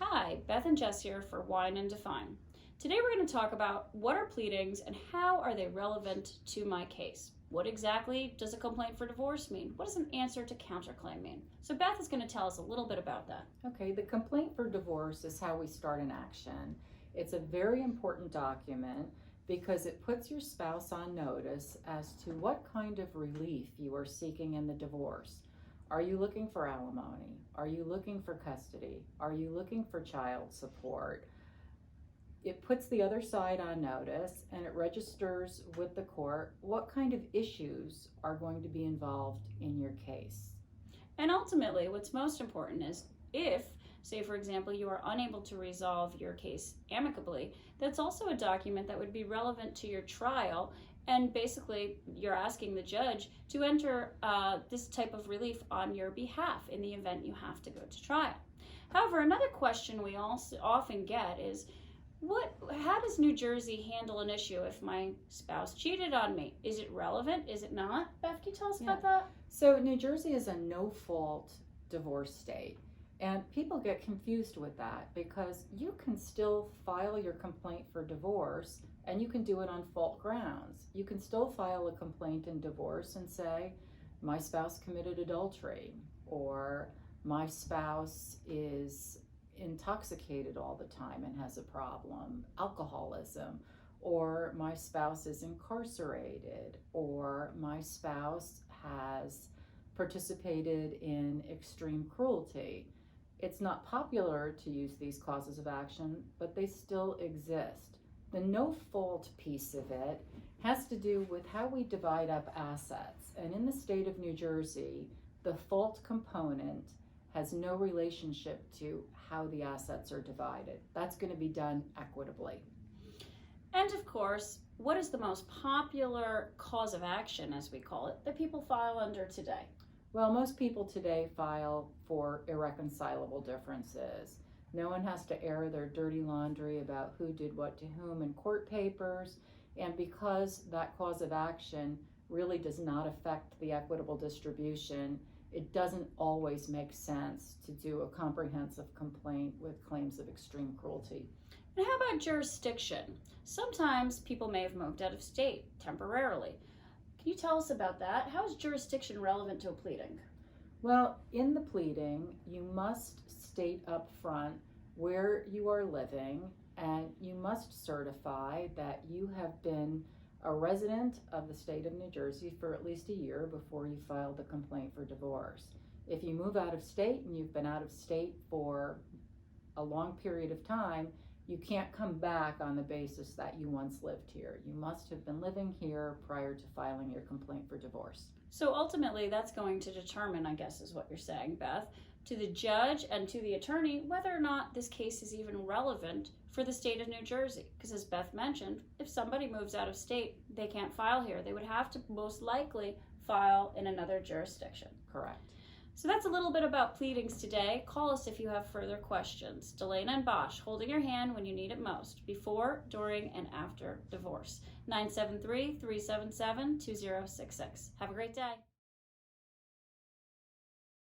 Hi, Beth and Jess here for Wine and Define. Today we're going to talk about what are pleadings and how are they relevant to my case. What exactly does a complaint for divorce mean? What does an answer to counterclaim mean? So Beth is going to tell us a little bit about that. Okay, the complaint for divorce is how we start an action. It's a very important document because it puts your spouse on notice as to what kind of relief you are seeking in the divorce. Are you looking for alimony? Are you looking for custody? Are you looking for child support? It puts the other side on notice and it registers with the court what kind of issues are going to be involved in your case. And ultimately, what's most important is if, say for example, you are unable to resolve your case amicably, that's also a document that would be relevant to your trial. And basically, you're asking the judge to enter this type of relief on your behalf in the event you have to go to trial. However, another question we also often get is, how does New Jersey handle an issue if my spouse cheated on me? Is it relevant? Is it not? Beth, can you tell us about that? So New Jersey is a no-fault divorce state. And people get confused with that because you can still file your complaint for divorce and you can do it on fault grounds. You can still file a complaint in divorce and say, my spouse committed adultery, or my spouse is intoxicated all the time and has a problem, alcoholism, or my spouse is incarcerated, or my spouse has participated in extreme cruelty. It's not popular to use these causes of action, but they still exist. The no-fault piece of it has to do with how we divide up assets. And in the state of New Jersey, the fault component has no relationship to how the assets are divided. That's going to be done equitably. And of course, what is the most popular cause of action, as we call it, that people file under today? Well, most people today file for irreconcilable differences. No one has to air their dirty laundry about who did what to whom in court papers. And because that cause of action really does not affect the equitable distribution, it doesn't always make sense to do a comprehensive complaint with claims of extreme cruelty. And how about jurisdiction? Sometimes people may have moved out of state temporarily. Can you tell us about that? How is jurisdiction relevant to a pleading? Well, in the pleading, you must state up front where you are living, and you must certify that you have been a resident of the state of New Jersey for at least a year before you file the complaint for divorce. If you move out of state and you've been out of state for a long period of time, you can't come back on the basis that you once lived here. You must have been living here prior to filing your complaint for divorce. So ultimately, that's going to determine, I guess is what you're saying, Beth, to the judge and to the attorney whether or not this case is even relevant for the state of New Jersey. Because as Beth mentioned, if somebody moves out of state, they can't file here. They would have to most likely file in another jurisdiction. Correct. So that's a little bit about pleadings today. Call us if you have further questions. Dalena and Bosch, holding your hand when you need it most, before, during, and after divorce. 973-377-2066. Have a great day.